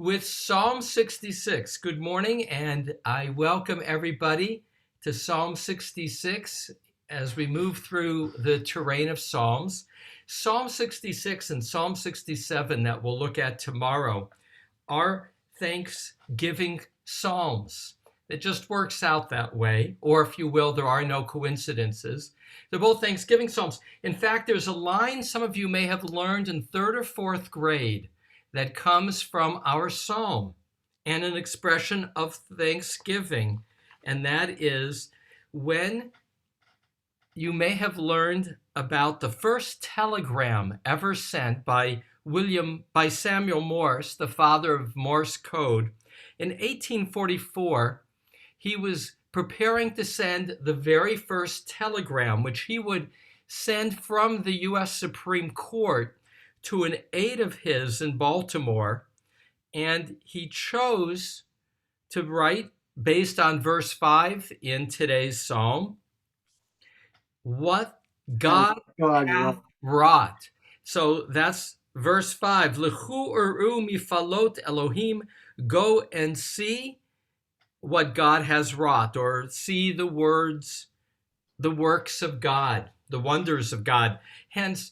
with Psalm 66. Good morning, and I welcome everybody to Psalm 66 as we move through the terrain of Psalms. Psalm 66 and Psalm 67 that we'll look at tomorrow are thanksgiving psalms. It just works out that way, or if you will, there are no coincidences. They're both thanksgiving psalms. In fact, there's a line some of you may have learned in third or fourth grade that comes from our psalm and an expression of thanksgiving, and that is when you may have learned about the first telegram ever sent by Samuel Morse, the father of Morse code. In 1844, he was preparing to send the very first telegram, which he would send from the U.S. Supreme Court to an aide of his in Baltimore, and he chose to write, based on verse 5 in today's psalm, what God hath wrought. So that's verse 5. Lechu uru mifalot Elohim, go and see what God has wrought, or see the works of God, the wonders of God. Hence,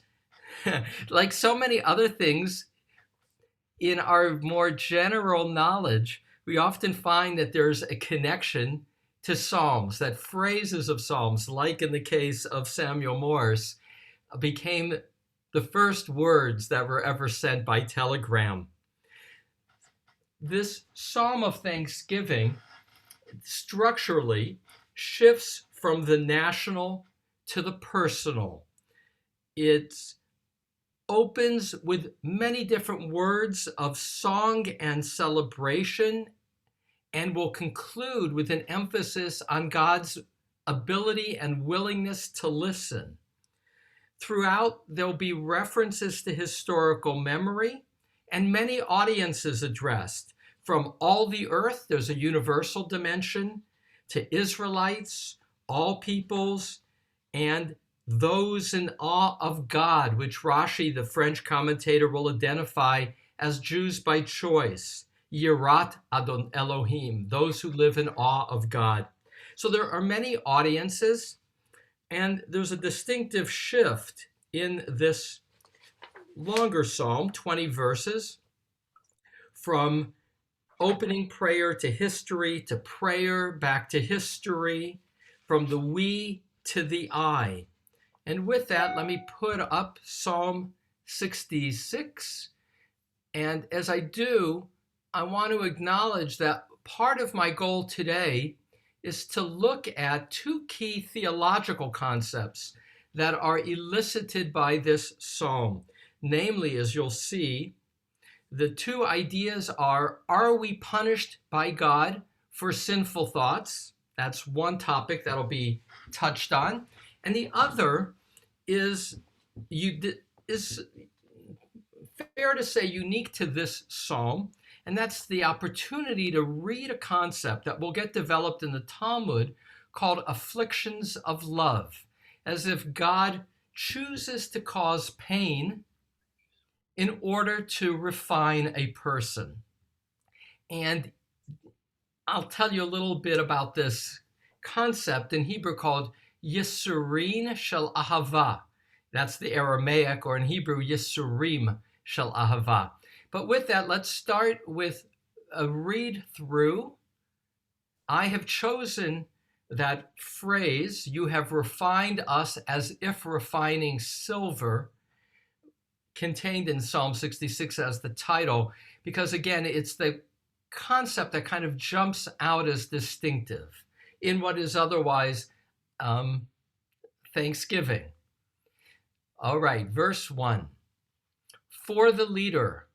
like so many other things in our more general knowledge, we often find that there's a connection to Psalms, that phrases of Psalms, like in the case of Samuel Morse, became the first words that were ever sent by telegram. This Psalm of Thanksgiving structurally shifts from the national to the personal. It opens with many different words of song and celebration, and will conclude with an emphasis on God's ability and willingness to listen. Throughout, there'll be references to historical memory and many audiences addressed. From all the earth, there's a universal dimension, to Israelites, all peoples, and those in awe of God, which Rashi, the French commentator, will identify as Jews by choice. Yirat Adon Elohim, those who live in awe of God. So there are many audiences, and there's a distinctive shift in this longer psalm, 20 verses, from opening prayer to history, to prayer, back to history, from the we to the I. And with that, let me put up Psalm 66. And as I do, I want to acknowledge that part of my goal today is to look at two key theological concepts that are elicited by this psalm. Namely, as you'll see, the two ideas are we punished by God for sinful thoughts? That's one topic that'll be touched on. And the other is fair to say unique to this psalm, and that's the opportunity to read a concept that will get developed in the Talmud called afflictions of love, as if God chooses to cause pain in order to refine a person. And I'll tell you a little bit about this concept in Hebrew called Yisurin Shel Ahava. That's the Aramaic, or in Hebrew, Yisurim Shel Ahava. But with that, let's start with a read through. I have chosen that phrase, you have refined us as if refining silver, contained in Psalm 66 as the title, because again, it's the concept that kind of jumps out as distinctive in what is otherwise Thanksgiving. All right, verse 1. For the leader,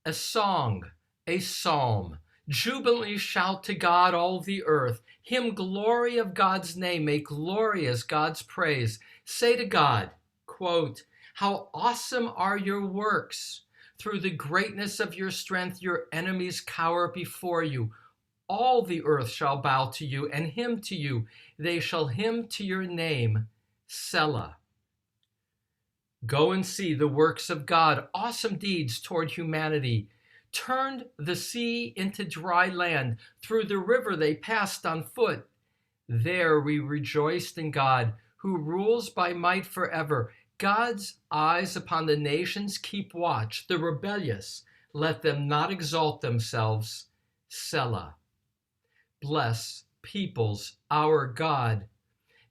a song, a psalm. Jubilantly shout to God all the earth. Him glory of God's name, make glorious God's praise. Say to God, quote, how awesome are your works. Through the greatness of your strength, your enemies cower before you. All the earth shall bow to you and hymn to you. They shall hymn to your name, Selah. Go and see the works of God, awesome deeds toward humanity, turned the sea into dry land. Through the river they passed on foot. There we rejoiced in God, who rules by might forever. God's eyes upon the nations keep watch. The rebellious, let them not exalt themselves. Selah. Bless, peoples, our God,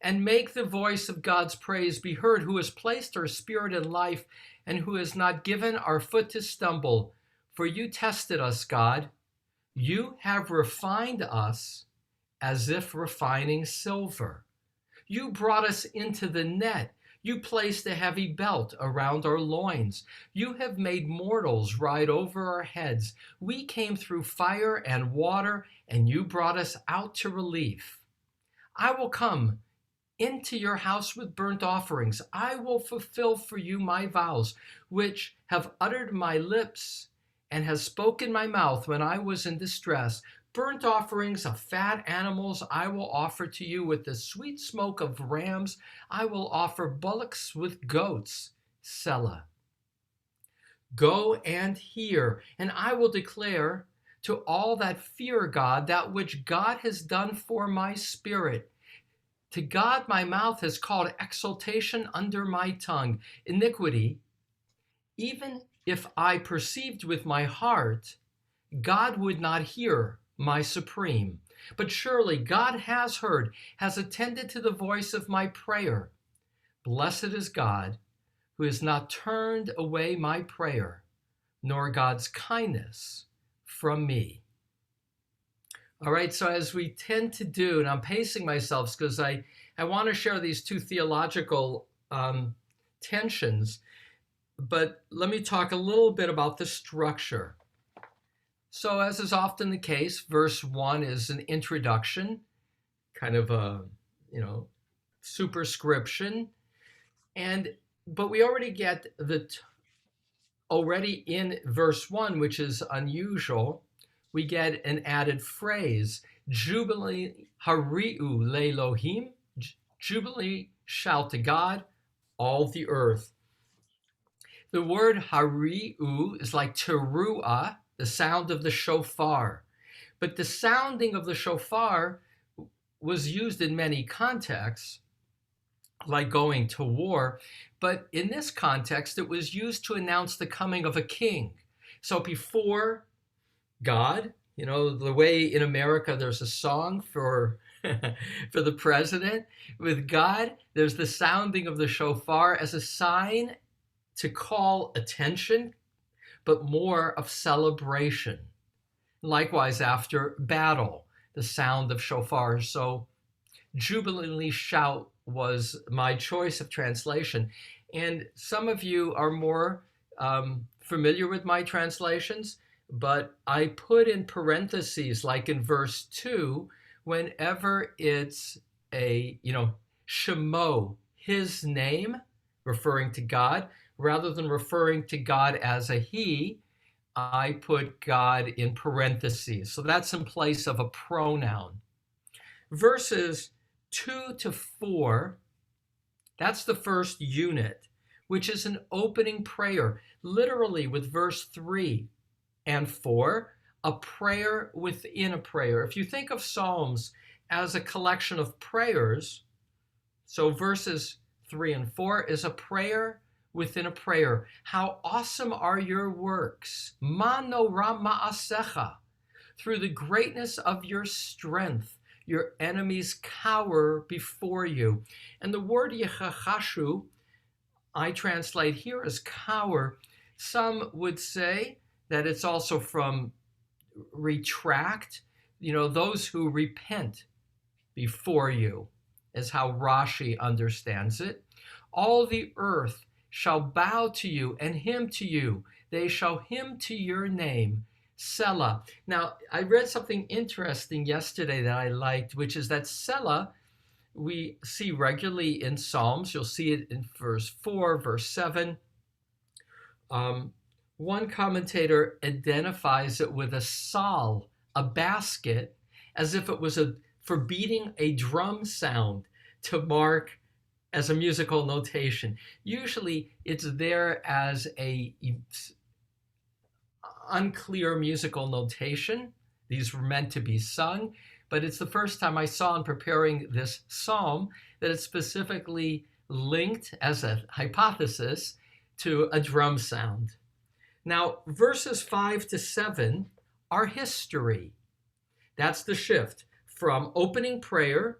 and make the voice of God's praise be heard, who has placed our spirit in life and who has not given our foot to stumble. For you tested us, God. You have refined us as if refining silver. You brought us into the net. You placed a heavy belt around our loins. You have made mortals ride over our heads. We came through fire and water, and you brought us out to relief. I will come into your house with burnt offerings. I will fulfill for you my vows, which have uttered my lips and has spoken my mouth when I was in distress. Burnt offerings of fat animals I will offer to you, with the sweet smoke of rams I will offer bullocks with goats. Selah. Go and hear, and I will declare to all that fear God that which God has done for my spirit. To God my mouth has called exultation under my tongue. Iniquity, even if I perceived with my heart, God would not hear my supreme. But surely God has heard, has attended to the voice of my prayer. Blessed is God, who has not turned away my prayer, nor God's kindness from me. All right, so as we tend to do, and I'm pacing myself because I want to share these two theological tensions, but let me talk a little bit about the structure. So as is often the case, verse 1 is an introduction, kind of a, superscription. But we already get already in verse 1, which is unusual, we get an added phrase, Jubilee hari'u le'Elohim, Jubilee shout to God, all the earth. The word hari'u is like teruah, the sound of the shofar. But the sounding of the shofar was used in many contexts, like going to war. But in this context, it was used to announce the coming of a king. So before God, the way in America there's a song for for the president, with God, there's the sounding of the shofar as a sign to call attention, but more of celebration. Likewise, after battle, the sound of shofar. So jubilantly shout was my choice of translation. And some of you are more familiar with my translations, but I put in parentheses, like in verse 2, whenever it's a, Shemo, his name, referring to God, rather than referring to God as a he, I put God in parentheses. So that's in place of a pronoun. Verses 2 to 4, that's the first unit, which is an opening prayer, literally with verse 3 and 4, a prayer within a prayer. If you think of Psalms as a collection of prayers, so verses 3 and 4 is a prayer within a prayer. How awesome are your works, Manoram ma'asecha. Through the greatness of your strength, your enemies cower before you. And the word yechachashu, I translate here as cower. Some would say that it's also from retract, those who repent before you, is how Rashi understands it. All the earth shall bow to you and hymn to you. They shall hymn to your name. Selah. Now, I read something interesting yesterday that I liked, which is that Selah we see regularly in Psalms. You'll see it in verse 4, verse 7. One commentator identifies it with a sal, a basket, as if it was for beating a drum sound to mark as a musical notation. Usually it's there as unclear musical notation. These were meant to be sung, but it's the first time I saw in preparing this psalm that it's specifically linked as a hypothesis to a drum sound. Now, verses 5 to 7 are history. That's the shift from opening prayer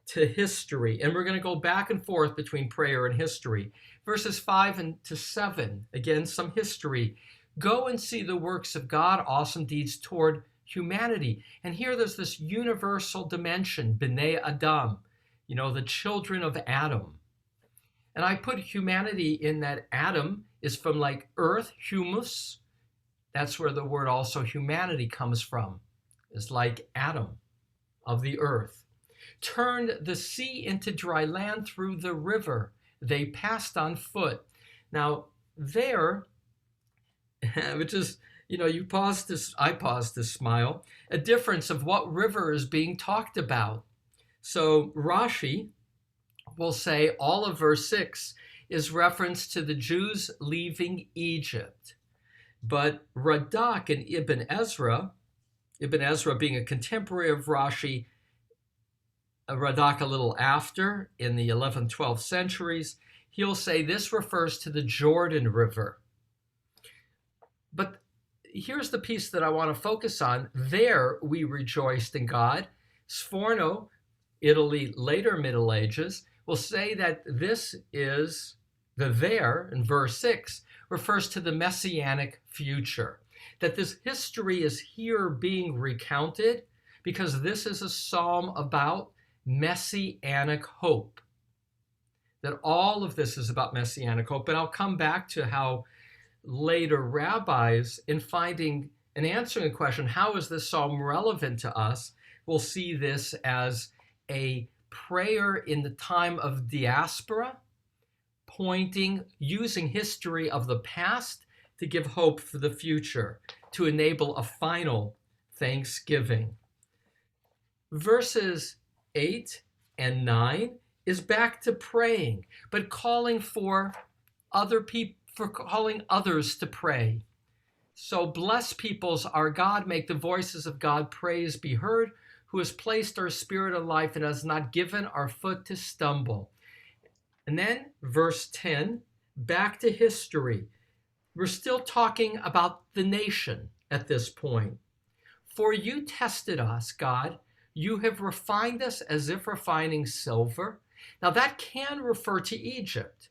to history. And we're going to go back and forth between prayer and history. Verses 5 to 7, again, some history. Go and see the works of God, awesome deeds toward humanity. And here there's this universal dimension, B'nai Adam, the children of Adam. And I put humanity in that Adam is from like earth, humus. That's where the word also humanity comes from. It's like Adam of the earth. Turned the sea into dry land through the river. They passed on foot. Now there, which is, you pause this, I pause to smile, a difference of what river is being talked about. So Rashi will say all of verse 6 is reference to the Jews leaving Egypt. But Radak and Ibn Ezra being a contemporary of Rashi, Radak a little after, in the 11th, 12th centuries, he'll say this refers to the Jordan River. But here's the piece that I want to focus on. There we rejoiced in God. Sforno, Italy, later Middle Ages, will say that this is the there in verse 6 refers to the messianic future. That this history is here being recounted because this is a psalm about messianic hope. That all of this is about messianic hope. And I'll come back to how later rabbis, in finding and answering the question, how is this psalm relevant to us, will see this as a prayer in the time of Diaspora, using history of the past to give hope for the future, to enable a final thanksgiving. Verses 8 and 9 is back to praying, but calling for calling others to pray. So bless peoples, our God, make the voices of God praise be heard, who has placed our spirit in life and has not given our foot to stumble. And then verse 10, back to history. We're still talking about the nation at this point. For you tested us, God. You have refined us as if refining silver. Now that can refer to Egypt,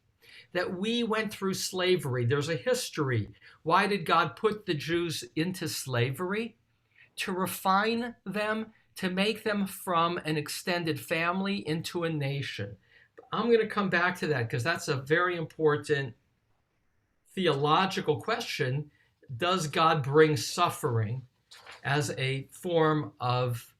that we went through slavery. There's a history. Why did God put the Jews into slavery? To refine them, to make them from an extended family into a nation. I'm going to come back to that because that's a very important theological question. Does God bring suffering as a form of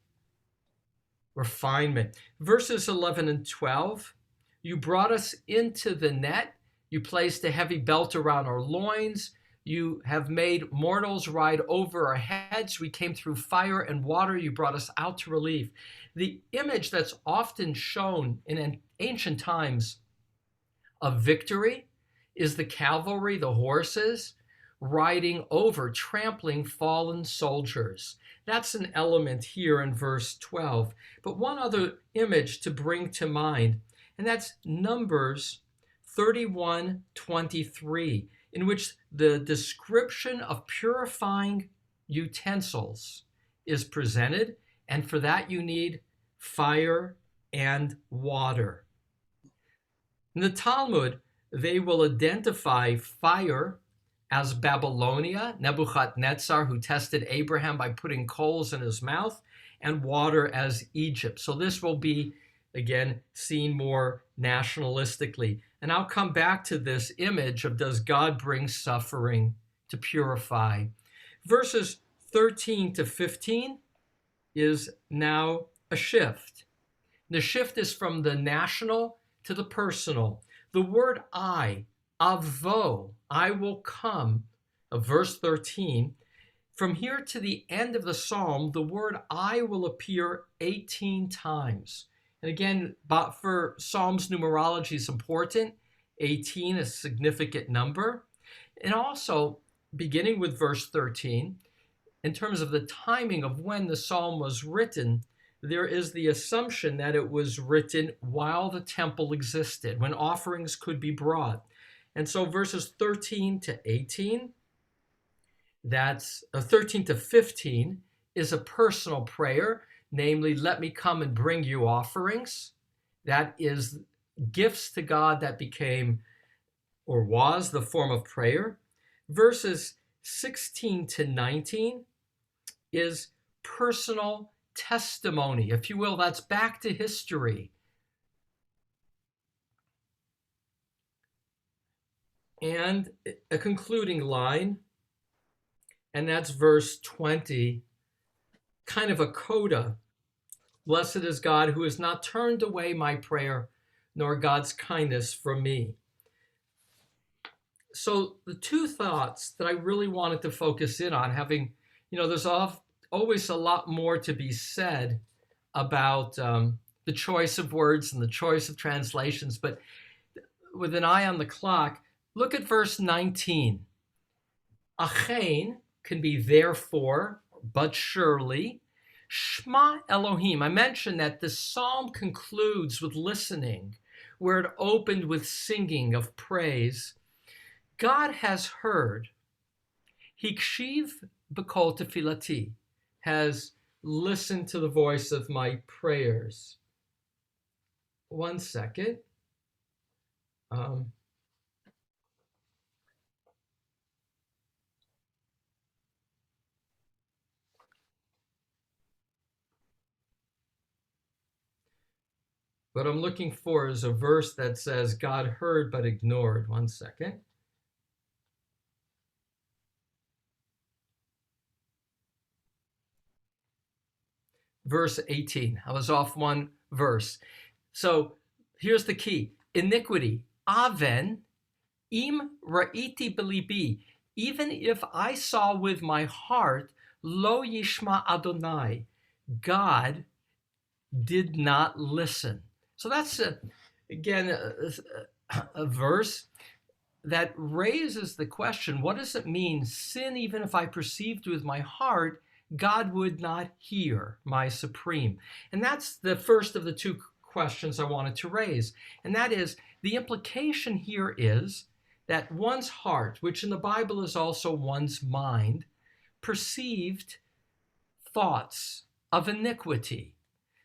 refinement? Verses 11 and 12, you brought us into the net. You placed a heavy belt around our loins. You have made mortals ride over our heads. We came through fire and water. You brought us out to relief. The image that's often shown in ancient times of victory is the cavalry, the horses, riding over, trampling fallen soldiers. That's an element here in verse 12. But one other image to bring to mind, and that's Numbers 31:23, in which the description of purifying utensils is presented, and for that you need fire and water. In the Talmud, they will identify fire as Babylonia, Nebuchadnezzar, who tested Abraham by putting coals in his mouth, and water as Egypt. So this will be, again, seen more nationalistically. And I'll come back to this image of does God bring suffering to purify? Verses 13 to 15 is now a shift. The shift is from the national to the personal. The word I, avo, I will come, of verse 13, from here to the end of the psalm, the word I will appear 18 times. And again, for Psalms numerology is important. 18 is a significant number. And also, beginning with verse 13, in terms of the timing of when the psalm was written, there is the assumption that it was written while the temple existed, when offerings could be brought. And so verses 13 to 18, that's 13 to 15, is a personal prayer, namely, let me come and bring you offerings. That is gifts to God that became or was the form of prayer. Verses 16 to 19 is personal testimony, if you will. That's back to history. And a concluding line, and that's verse 20, kind of a coda. Blessed is God who has not turned away my prayer, nor God's kindness from me. So the two thoughts that I really wanted to focus in on, having, there's always a lot more to be said about the choice of words and the choice of translations, but with an eye on the clock, look at verse 19. Achein can be therefore, but surely. Shema Elohim. I mentioned that the psalm concludes with listening, where it opened with singing of praise. God has heard. Hikshiv b'kol tefilati, has listened to the voice of my prayers. One second. What I'm looking for is a verse that says God heard but ignored. One second. Verse 18. I was off one verse. So here's the key. Iniquity. Aven im ra'iti belibi. Even if I saw with my heart, lo yishma Adonai, God did not listen. So that's, again, a verse that raises the question, what does it mean, sin, even if I perceived with my heart, God would not hear my supreme? And that's the first of the two questions I wanted to raise. And that is, the implication here is that one's heart, which in the Bible is also one's mind, perceived thoughts of iniquity.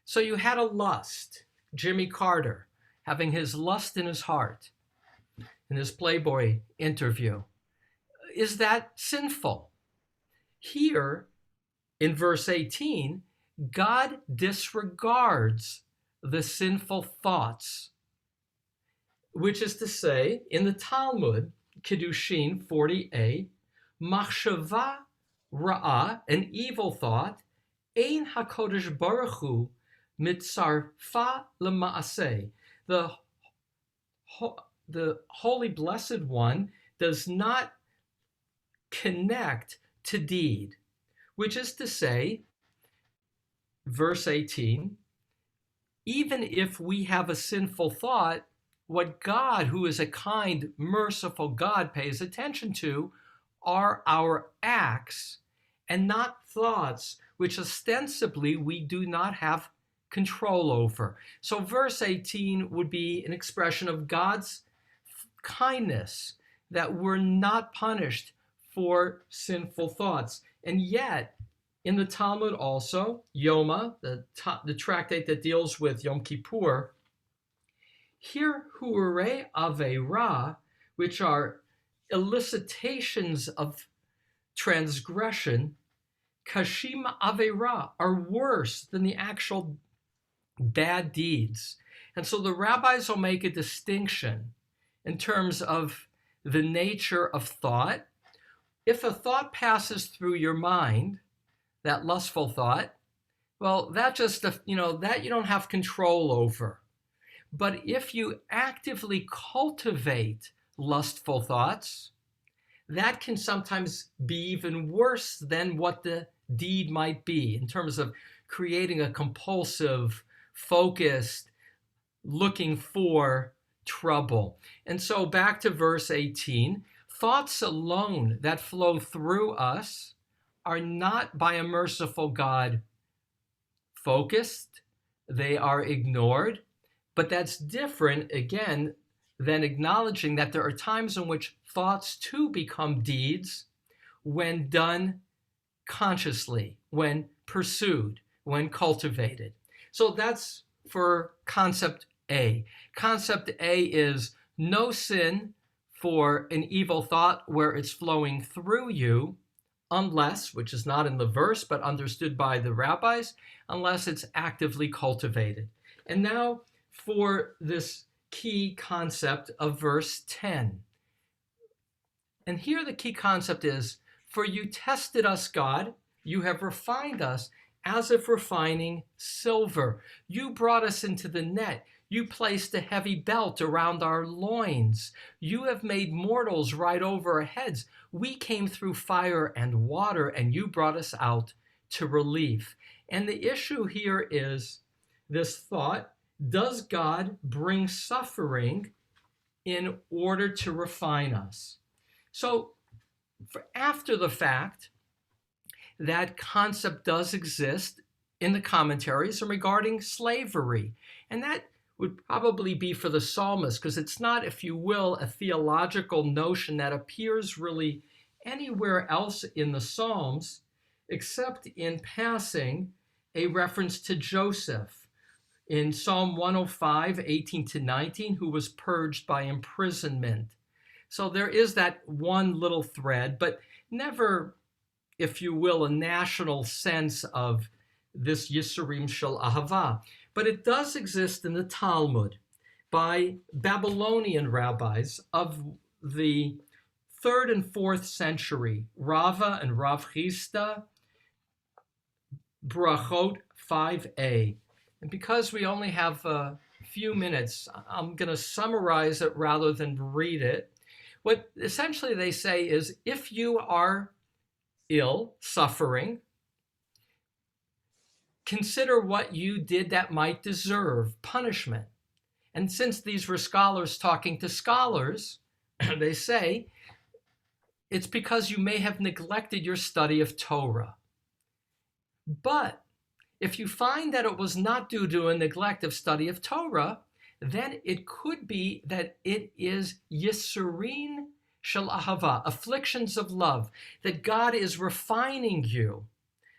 So you had a lust, Jimmy Carter having his lust in his heart in his Playboy interview. Is that sinful? Here in verse 18, God disregards the sinful thoughts, which is to say, in the Talmud, Kiddushin 40a, machshava ra'ah, an evil thought, ein HaKodesh Baruch Hu mitzarfa lema'aseh. The Holy Blessed One does not connect to deed, which is to say, verse 18, even if we have a sinful thought, what God, who is a kind, merciful God, pays attention to are our acts and not thoughts, which ostensibly we do not have control over. So verse 18 would be an expression of God's kindness, that we're not punished for sinful thoughts. And yet, in the Talmud also, Yoma, the tractate that deals with Yom Kippur, here hu'urei aveira, which are elicitations of transgression, kashim aveira, are worse than the actual bad deeds. And so the rabbis will make a distinction in terms of the nature of thought. If a thought passes through your mind, that lustful thought, well, that just, that you don't have control over. But if you actively cultivate lustful thoughts, that can sometimes be even worse than what the deed might be in terms of creating a compulsive, focused, looking for trouble. And so back to verse 18, thoughts alone that flow through us are not by a merciful God focused, they are ignored. But that's different, again, than acknowledging that there are times in which thoughts too become deeds when done consciously, when pursued, when cultivated. So that's for concept A. Concept A is no sin for an evil thought where it's flowing through you, unless, which is not in the verse but understood by the rabbis, unless it's actively cultivated. And now for this key concept of verse 10. And here the key concept is, for you tested us, God, you have refined us as if refining silver. You brought us into the net. You placed a heavy belt around our loins. You have made mortals ride over our heads. We came through fire and water, and you brought us out to relief. And the issue here is this thought: does God bring suffering in order to refine us? So for after the fact, that concept does exist in the commentaries regarding slavery. And that would probably be for the psalmist, because it's not, if you will, a theological notion that appears really anywhere else in the Psalms, except in passing a reference to Joseph in Psalm 105, 18 to 19, who was purged by imprisonment. So there is that one little thread, but never, if you will, a national sense of this Yisurim Shel Ahava. But it does exist in the Talmud by Babylonian rabbis of the 3rd and 4th century, Rava and Rav Chisda, Berachot 5a. And because we only have a few minutes, I'm going to summarize it rather than read it. What essentially they say is, if you are ill, suffering, consider what you did that might deserve punishment. And since these were scholars talking to scholars, they say, it's because you may have neglected your study of Torah. But if you find that it was not due to a neglect of study of Torah, then it could be that it is Yisurin Shel Ahava, afflictions of love, that God is refining you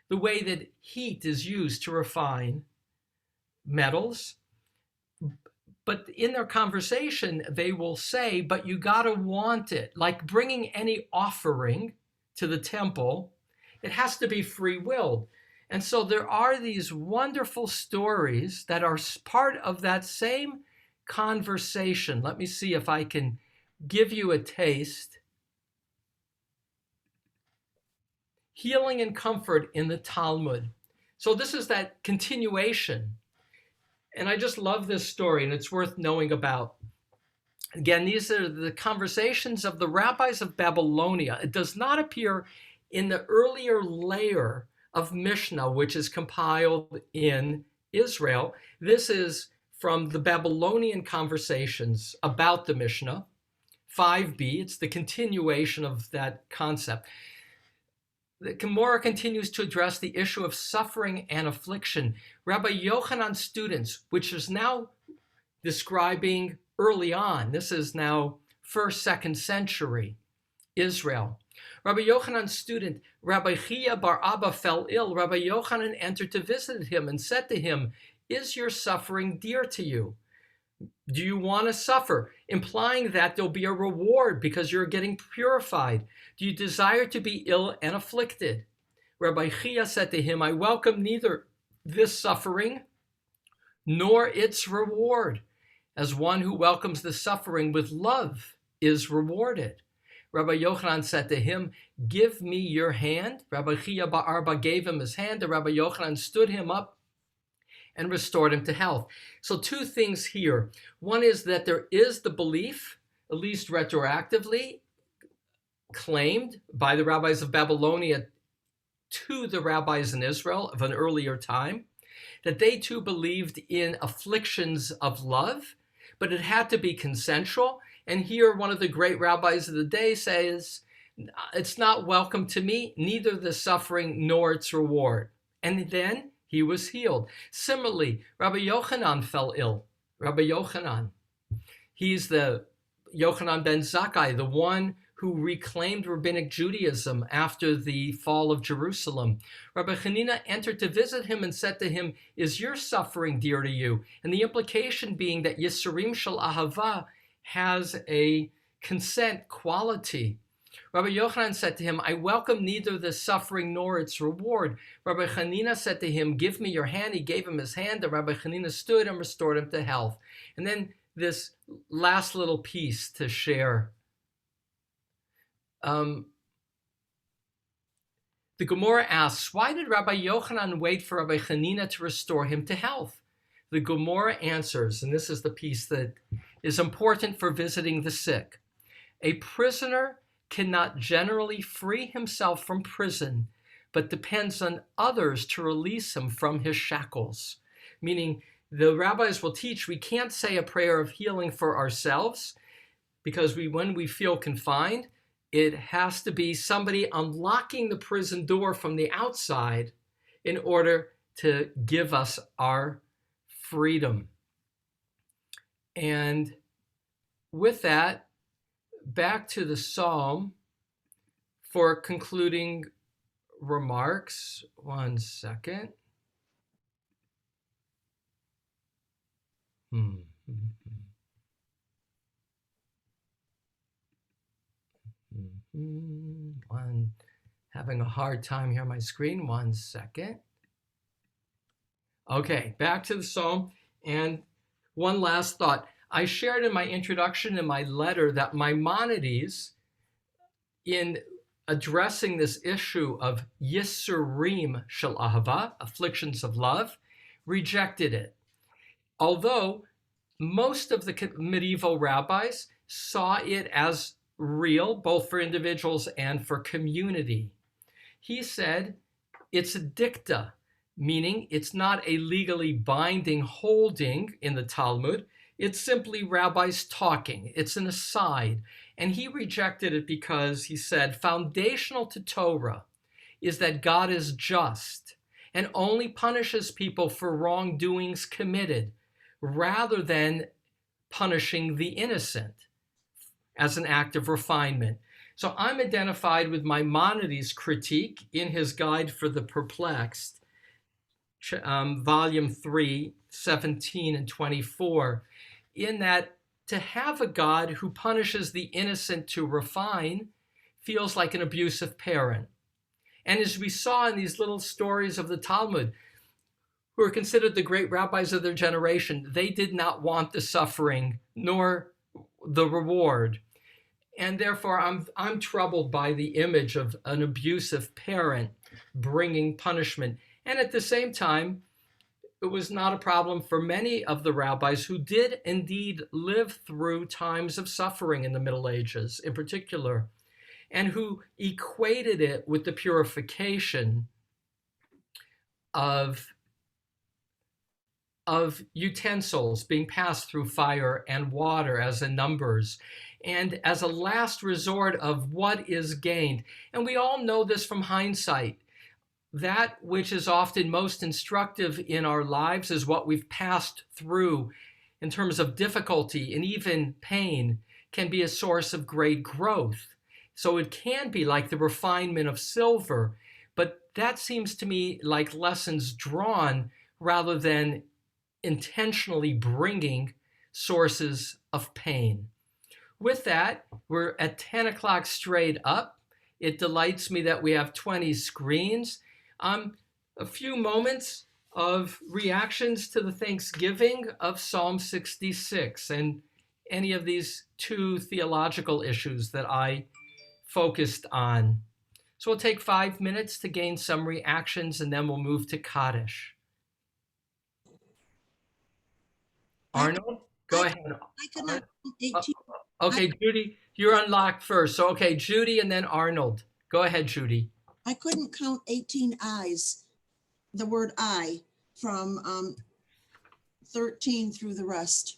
the way that heat is used to refine metals. But in their conversation, they will say, but you gotta want it. Like bringing any offering to the temple, it has to be free-willed. And so there are these wonderful stories that are part of that same conversation. Let me see if I can give you a taste. Healing and comfort in the Talmud. So this is that continuation. And I just love this story, and it's worth knowing about. Again, these are the conversations of the rabbis of Babylonia. It does not appear in the earlier layer of Mishnah, which is compiled in Israel. This is from the Babylonian conversations about the Mishnah, 5b. It's the continuation of that concept. The Gemara continues to address the issue of suffering and affliction. Rabbi Yochanan's students, which is now describing early on, this is now 1st, 2nd century Israel. Rabbi Yochanan's student, Rabbi Chia bar Abba, fell ill. Rabbi Yochanan entered to visit him and said to him, is your suffering dear to you? Do you want to suffer? Implying that there'll be a reward because you're getting purified. Do you desire to be ill and afflicted? Rabbi Chia said to him, I welcome neither this suffering nor its reward, as one who welcomes the suffering with love is rewarded. Rabbi Yochanan said to him, give me your hand. Rabbi Chia bar Abba gave him his hand, and Rabbi Yochanan stood him up and restored him to health. So two things here. One is that there is the belief, at least retroactively, claimed by the rabbis of Babylonia to the rabbis in Israel of an earlier time, that they too believed in afflictions of love, but it had to be consensual, And here one of the great rabbis of the day says, it's not welcome to me, neither the suffering nor its reward. And then he was healed. Similarly, Rabbi Yochanan fell ill. Rabbi Yochanan, he's the Yochanan ben Zakkai, the one who reclaimed rabbinic Judaism after the fall of Jerusalem. Rabbi Hanina entered to visit him and said to him, is your suffering dear to you? And the implication being that Yisurim Shel Ahava has a consent quality. Rabbi Yochanan said to him, I welcome neither the suffering nor its reward. Rabbi Hanina said to him, give me your hand. He gave him his hand, and Rabbi Hanina stood and restored him to health. And then this last little piece to share. The Gemara asks, why did Rabbi Yochanan wait for Rabbi Hanina to restore him to health? The Gemara answers, and this is the piece that is important for visiting the sick. A prisoner cannot generally free himself from prison, but depends on others to release him from his shackles. Meaning, the rabbis will teach we can't say a prayer of healing for ourselves, because when we feel confined, it has to be somebody unlocking the prison door from the outside in order to give us our freedom. And with that, back to the psalm for concluding remarks. 1 second. Having a hard time here on my screen. 1 second. Okay, back to the psalm. And one last thought. I shared in my introduction in my letter that Maimonides, in addressing this issue of Yisurim Shel Ahava, afflictions of love, rejected it. Although most of the medieval rabbis saw it as real, both for individuals and for community. He said it's a dicta, meaning it's not a legally binding holding in the Talmud. It's simply rabbis talking. It's an aside. And he rejected it because he said foundational to Torah is that God is just and only punishes people for wrongdoings committed rather than punishing the innocent as an act of refinement. So I'm identified with Maimonides' critique in his Guide for the Perplexed, volume 3, 17 and 24, in that to have a God who punishes the innocent to refine feels like an abusive parent. And as we saw in these little stories of the Talmud, who are considered the great rabbis of their generation, they did not want the suffering nor the reward. And therefore, I'm troubled by the image of an abusive parent bringing punishment. And at the same time, it was not a problem for many of the rabbis who did indeed live through times of suffering in the Middle Ages in particular, and who equated it with the purification of utensils being passed through fire and water as in Numbers, and as a last resort of what is gained. And we all know this from hindsight. That which is often most instructive in our lives is what we've passed through in terms of difficulty and even pain can be a source of great growth. So it can be like the refinement of silver, but that seems to me like lessons drawn rather than intentionally bringing sources of pain. With that, we're at 10 o'clock straight up. It delights me that we have 20 screens. A few moments of reactions to the Thanksgiving of Psalm 66 and any of these two theological issues that I focused on. So we'll take 5 minutes to gain some reactions and then we'll move to Kaddish. Arnold, go ahead. I could not 18. Okay, Judy, you're unlocked first. So, okay, Judy and then Arnold. Go ahead, Judy. I couldn't count 18 I's, the word I, from 13 through the rest.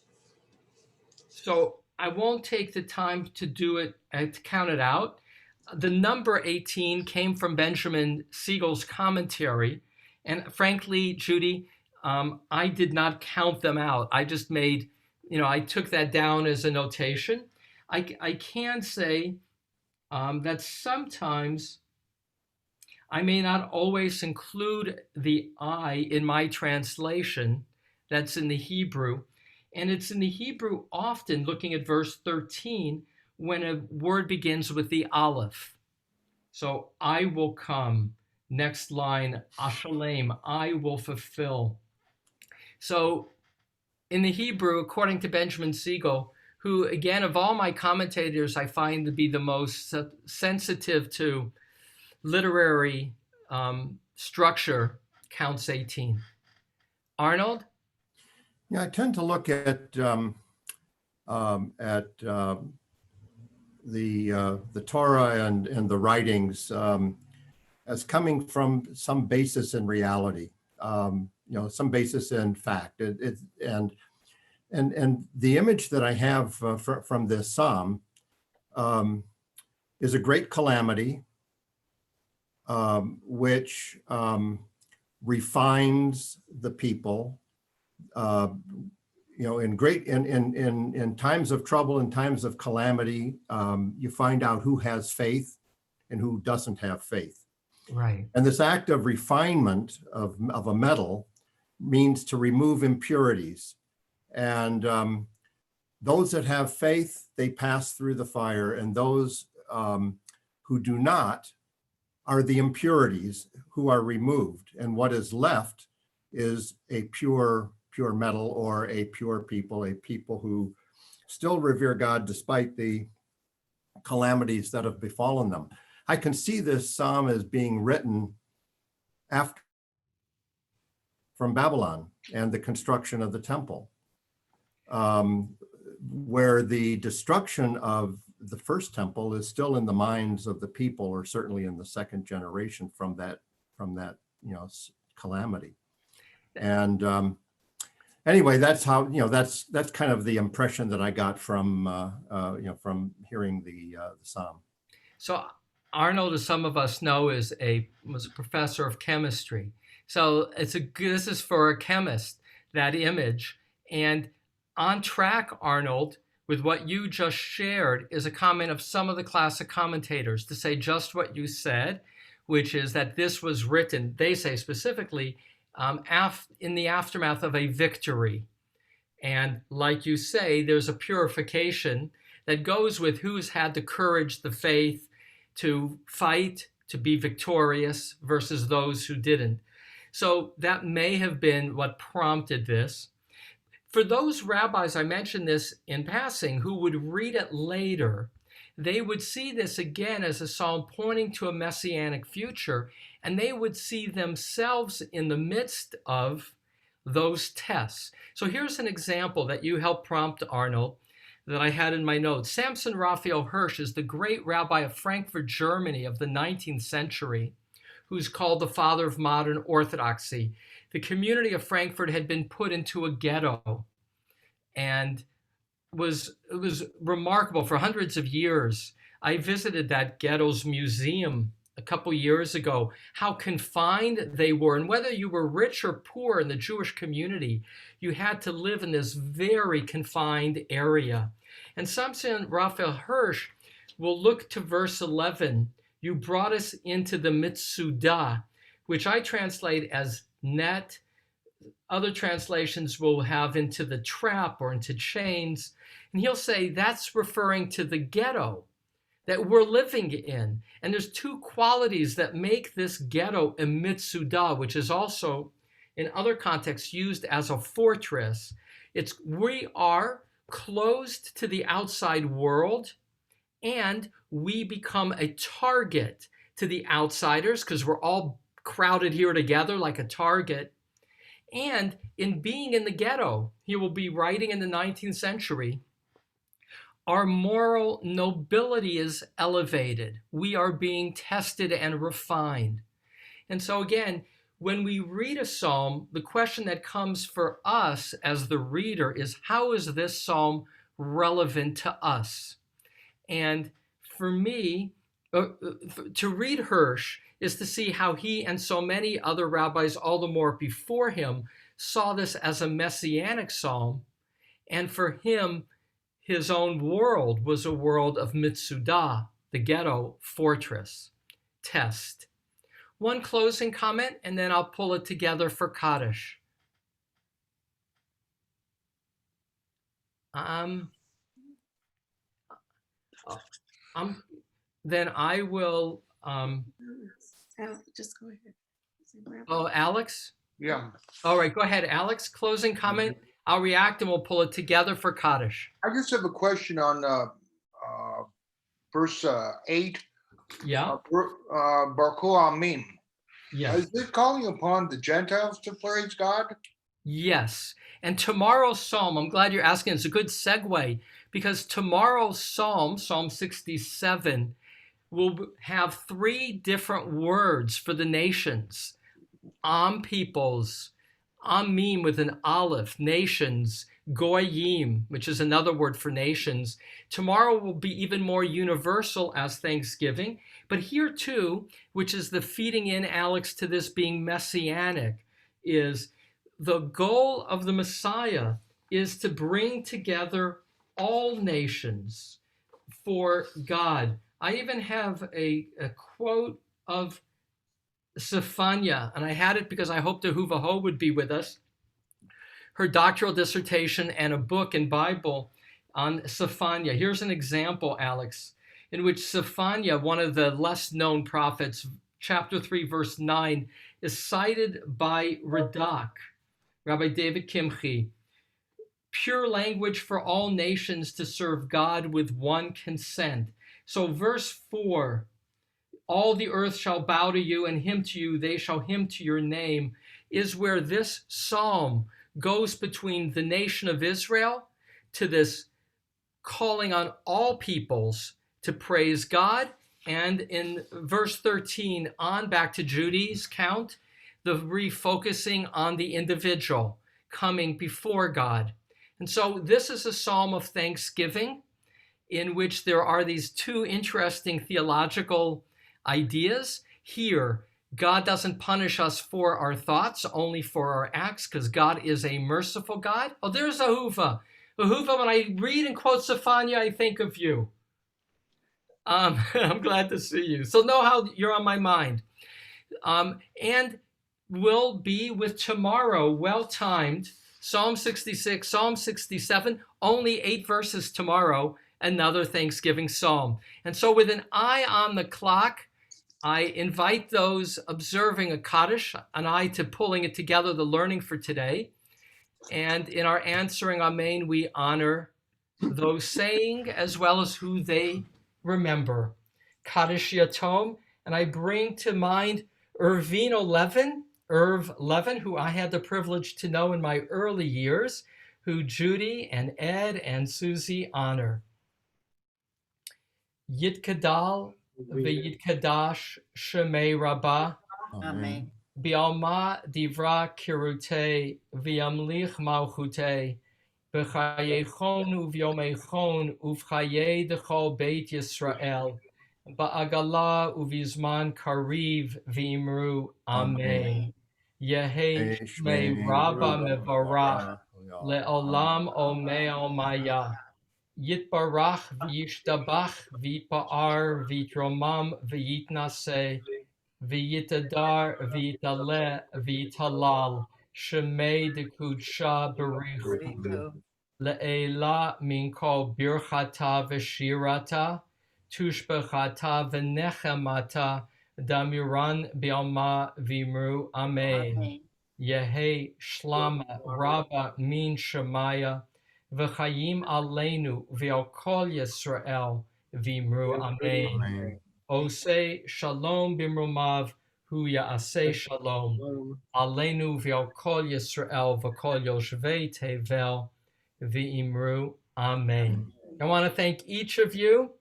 So I won't take the time to do it and to count it out. The number 18 came from Benjamin Siegel's commentary. And frankly, Judy, I did not count them out. I just made, I took that down as a notation. I can say that sometimes I may not always include the I in my translation. That's in the Hebrew. And it's in the Hebrew often, looking at verse 13, when a word begins with the aleph. So I will come. Next line, ashalem, I will fulfill. So in the Hebrew, according to Benjamin Siegel, who, again, of all my commentators, I find to be the most sensitive to literary structure, counts 18. Arnold? Yeah, I tend to look at the Torah and the writings as coming from some basis in reality, some basis in fact. And the image that I have from this psalm is a great calamity, which refines the people. In times of trouble, in times of calamity, you find out who has faith and who doesn't have faith. Right. And this act of refinement of a metal means to remove impurities. And those that have faith, they pass through the fire, and those who do not are the impurities who are removed. And what is left is a pure metal, or a pure people, a people who still revere God despite the calamities that have befallen them. I can see this psalm as being written after from Babylon and the construction of the temple, where the destruction of the first temple is still in the minds of the people, or certainly in the second generation from that calamity. And anyway, that's how, that's kind of the impression that I got from hearing the psalm. So Arnold, as some of us know, was a professor of chemistry. So this is for a chemist, that image. And on track, Arnold, with what you just shared is a comment of some of the classic commentators to say just what you said, which is that this was written, they say specifically, in the aftermath of a victory. And like you say, there's a purification that goes with who's had the courage, the faith to fight, to be victorious versus those who didn't. So that may have been what prompted this. For those rabbis, I mentioned this in passing, who would read it later, they would see this again as a psalm pointing to a messianic future, and they would see themselves in the midst of those tests. So here's an example that you helped prompt, Arnold, that I had in my notes. Samson Raphael Hirsch is the great rabbi of Frankfurt, Germany of the 19th century, who's called the father of modern orthodoxy. The community of Frankfurt had been put into a ghetto, and it was remarkable for hundreds of years. I visited that ghetto's museum a couple years ago, how confined they were. And whether you were rich or poor in the Jewish community, you had to live in this very confined area. And Samson Raphael Hirsch will look to verse 11. You brought us into the mitsudah, which I translate as net. Other translations will have into the trap or into chains. And he'll say that's referring to the ghetto that we're living in. And there's two qualities that make this ghetto a mitsudah, which is also in other contexts used as a fortress. We are closed to the outside world, and we become a target to the outsiders because we're all crowded here together like a target. And in being in the ghetto, he will be writing in the 19th century, our moral nobility is elevated. We are being tested and refined. And so again, when we read a psalm, the question that comes for us as the reader is, how is this psalm relevant to us. And for me, to read Hirsch is to see how he and so many other rabbis, all the more before him, saw this as a messianic psalm. And for him, his own world was a world of mitzudah, the ghetto fortress, test. One closing comment, and then I'll pull it together for Kaddish. Then I will. Just go ahead. Oh, Alex? Yeah, All right, go ahead, Alex. Closing comment. I'll react and we'll pull it together for Kaddish. I just have a question on verse 8. Yeah, Berachot Amin. yeah. Is it calling upon the Gentiles to praise God? Yes. And tomorrow's psalm, I'm glad you're asking. It's a good segue because tomorrow's psalm, Psalm 67, will have 3 different words for the nations. Am peoples, Amim with an aleph, nations, Goyim, which is another word for nations. Tomorrow will be even more universal as Thanksgiving. But here too, which is the feeding in, Alex, to this being messianic, is the goal of the Messiah is to bring together all nations for God. I even have a quote of Zephaniah, and I had it because I hoped Ahuva would be with us, her doctoral dissertation and a book and Bible on Zephaniah. Here's an example, Alex, in which Zephaniah, one of the less known prophets, chapter 3, verse 9, is cited by Radak, Rabbi David Kimchi. Pure language for all nations to serve God with one consent. So verse 4, all the earth shall bow to you and hymn to you, they shall hymn to your name, is where this psalm goes between the nation of Israel to this calling on all peoples to praise God. And in verse 13 on back to Judy's count, the refocusing on the individual coming before God. And so this is a psalm of thanksgiving in which there are these 2 interesting theological ideas. Here, God doesn't punish us for our thoughts, only for our acts, because God is a merciful God. Oh, there's Ahuva. Ahuva, when I read and quote Zephaniah, I think of you. I'm glad to see you. So know how you're on my mind. And will be with tomorrow, well-timed, Psalm 66, Psalm 67, only 8 verses tomorrow, another Thanksgiving psalm. And so with an eye on the clock, I invite those observing a Kaddish, an eye to pulling it together, the learning for today. And in our answering Amen, we honor those saying as well as who they remember. Kaddish Yatom, and I bring to mind Irv Levin, who I had the privilege to know in my early years, who Judy and Ed and Susie honor. Yitkadal v'yitkadash shemei rabbah, Amen. bi'alma divra kirute v'yamlich malchute, b'chayechon u'vyomechon uv'chaye dechol beit Yisrael, ba'agala uvizman kariv v'imru amen. Yehi shmei rabba mevarach, le'olam omei maya. Yitbarach v'yishtabach v'yitpa'ar v'yitromam v'yitnaseh v'yitadar v'yitaleh v'yitalal shemei dekudsha berichu le'ela min kol birchata v'shirata tushbechata v'nechemata damiran bi'alma v'imru amen. Yehi shlama rabba min shemaya v'chayim aleinu v'al kol Yisrael v'imru amen. Osei shalom b'mrumav hu ya'aseh shalom aleinu v'al kol Yisrael v'kol yoshvei tevel v'imru amen. I want to thank each of you.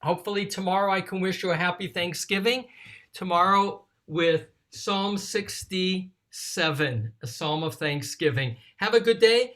Hopefully tomorrow I can wish you a happy Thanksgiving. Tomorrow with Psalm 67, a psalm of thanksgiving. Have a good day.